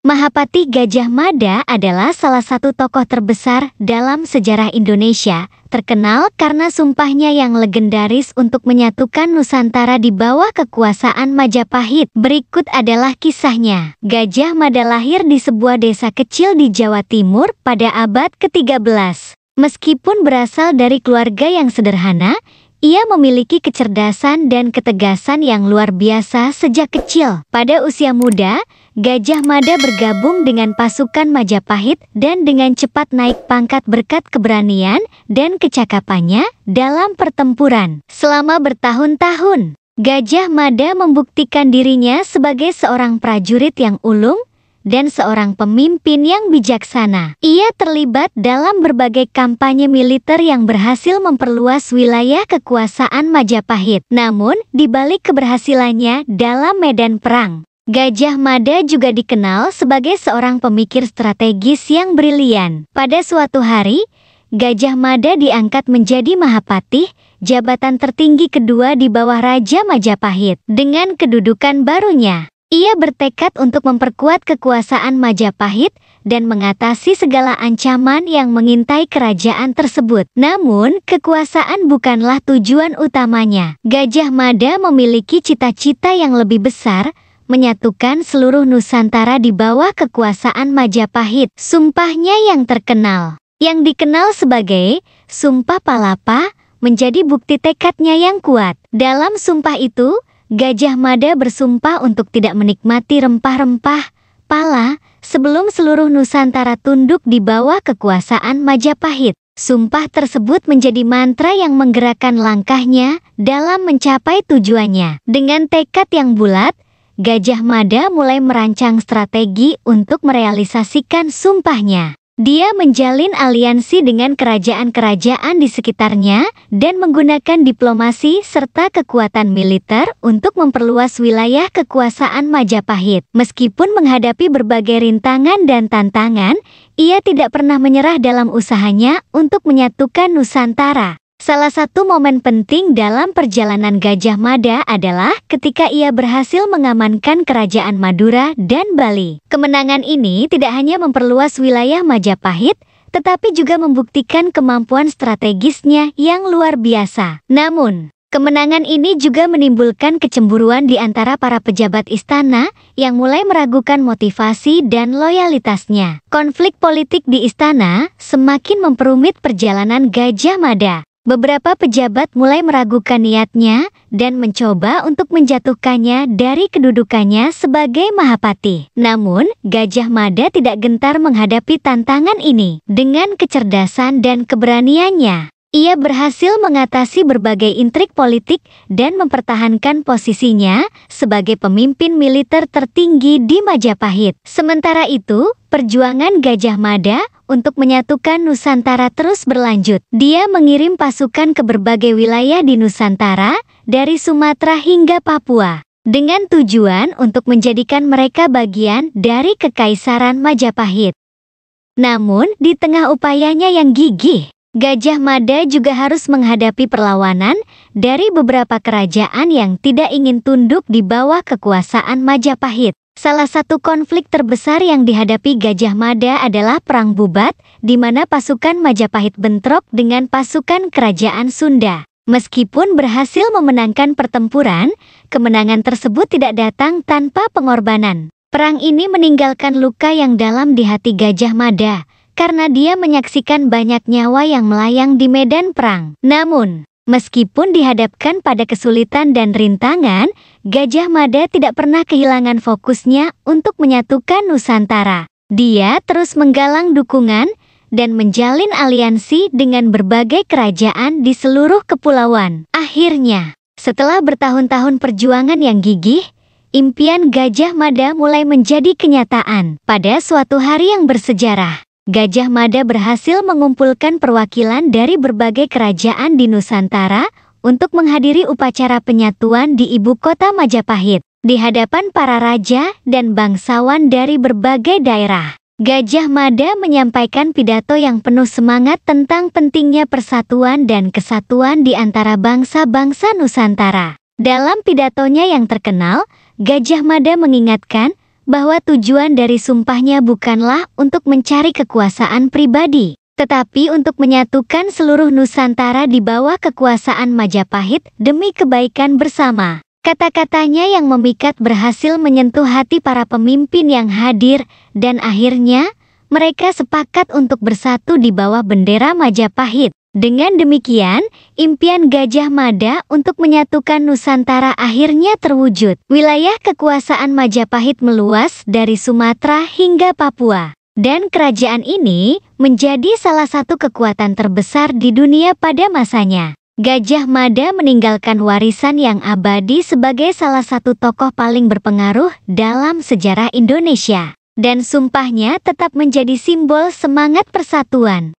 Mahapati Gajah Mada adalah salah satu tokoh terbesar dalam sejarah Indonesia, terkenal karena sumpahnya yang legendaris untuk menyatukan Nusantara di bawah kekuasaan Majapahit. Berikut adalah kisahnya. Gajah Mada lahir di sebuah desa kecil di Jawa Timur pada abad ke-13. Meskipun berasal dari keluarga yang sederhana, ia memiliki kecerdasan dan ketegasan yang luar biasa sejak kecil. Pada usia muda, Gajah Mada bergabung dengan pasukan Majapahit dan dengan cepat naik pangkat berkat keberanian dan kecakapannya dalam pertempuran. Selama bertahun-tahun, Gajah Mada membuktikan dirinya sebagai seorang prajurit yang ulung dan seorang pemimpin yang bijaksana. Ia terlibat dalam berbagai kampanye militer yang berhasil memperluas wilayah kekuasaan Majapahit. Namun, di balik keberhasilannya dalam medan perang, Gajah Mada juga dikenal sebagai seorang pemikir strategis yang brilian. Pada suatu hari, Gajah Mada diangkat menjadi Mahapatih, jabatan tertinggi kedua di bawah Raja Majapahit. Dengan kedudukan barunya, ia bertekad untuk memperkuat kekuasaan Majapahit dan mengatasi segala ancaman yang mengintai kerajaan tersebut. Namun, kekuasaan bukanlah tujuan utamanya. Gajah Mada memiliki cita-cita yang lebih besar, menyatukan seluruh Nusantara di bawah kekuasaan Majapahit. Sumpahnya yang terkenal, yang dikenal sebagai Sumpah Palapa, menjadi bukti tekadnya yang kuat. Dalam sumpah itu, Gajah Mada bersumpah untuk tidak menikmati rempah-rempah, pala, sebelum seluruh Nusantara tunduk di bawah kekuasaan Majapahit. Sumpah tersebut menjadi mantra yang menggerakkan langkahnya dalam mencapai tujuannya. Dengan tekad yang bulat, Gajah Mada mulai merancang strategi untuk merealisasikan sumpahnya. Dia menjalin aliansi dengan kerajaan-kerajaan di sekitarnya dan menggunakan diplomasi serta kekuatan militer untuk memperluas wilayah kekuasaan Majapahit. Meskipun menghadapi berbagai rintangan dan tantangan, ia tidak pernah menyerah dalam usahanya untuk menyatukan Nusantara. Salah satu momen penting dalam perjalanan Gajah Mada adalah ketika ia berhasil mengamankan kerajaan Madura dan Bali. Kemenangan ini tidak hanya memperluas wilayah Majapahit, tetapi juga membuktikan kemampuan strategisnya yang luar biasa. Namun, kemenangan ini juga menimbulkan kecemburuan di antara para pejabat istana yang mulai meragukan motivasi dan loyalitasnya. Konflik politik di istana semakin memperumit perjalanan Gajah Mada. Beberapa pejabat mulai meragukan niatnya dan mencoba untuk menjatuhkannya dari kedudukannya sebagai Mahapatih. Namun, Gajah Mada tidak gentar menghadapi tantangan ini. Dengan kecerdasan dan keberaniannya, ia berhasil mengatasi berbagai intrik politik dan mempertahankan posisinya sebagai pemimpin militer tertinggi di Majapahit. Sementara itu, perjuangan Gajah Mada untuk menyatukan Nusantara terus berlanjut. Dia mengirim pasukan ke berbagai wilayah di Nusantara, dari Sumatera hingga Papua, dengan tujuan untuk menjadikan mereka bagian dari Kekaisaran Majapahit. Namun, di tengah upayanya yang gigih, Gajah Mada juga harus menghadapi perlawanan dari beberapa kerajaan yang tidak ingin tunduk di bawah kekuasaan Majapahit. Salah satu konflik terbesar yang dihadapi Gajah Mada adalah Perang Bubat, di mana pasukan Majapahit bentrok dengan pasukan kerajaan Sunda. Meskipun berhasil memenangkan pertempuran, kemenangan tersebut tidak datang tanpa pengorbanan. Perang ini meninggalkan luka yang dalam di hati Gajah Mada, karena dia menyaksikan banyak nyawa yang melayang di medan perang. Namun, meskipun dihadapkan pada kesulitan dan rintangan, Gajah Mada tidak pernah kehilangan fokusnya untuk menyatukan Nusantara. Dia terus menggalang dukungan dan menjalin aliansi dengan berbagai kerajaan di seluruh kepulauan. Akhirnya, setelah bertahun-tahun perjuangan yang gigih, impian Gajah Mada mulai menjadi kenyataan. Pada suatu hari yang bersejarah, Gajah Mada berhasil mengumpulkan perwakilan dari berbagai kerajaan di Nusantara untuk menghadiri upacara penyatuan di ibu kota Majapahit. Di hadapan para raja dan bangsawan dari berbagai daerah, Gajah Mada menyampaikan pidato yang penuh semangat tentang pentingnya persatuan dan kesatuan di antara bangsa-bangsa Nusantara. Dalam pidatonya yang terkenal, Gajah Mada mengingatkan bahwa tujuan dari sumpahnya bukanlah untuk mencari kekuasaan pribadi, tetapi untuk menyatukan seluruh Nusantara di bawah kekuasaan Majapahit demi kebaikan bersama. Kata-katanya yang memikat berhasil menyentuh hati para pemimpin yang hadir, dan akhirnya mereka sepakat untuk bersatu di bawah bendera Majapahit. Dengan demikian, impian Gajah Mada untuk menyatukan Nusantara akhirnya terwujud. Wilayah kekuasaan Majapahit meluas dari Sumatera hingga Papua, dan kerajaan ini menjadi salah satu kekuatan terbesar di dunia pada masanya. Gajah Mada meninggalkan warisan yang abadi sebagai salah satu tokoh paling berpengaruh dalam sejarah Indonesia, dan sumpahnya tetap menjadi simbol semangat persatuan.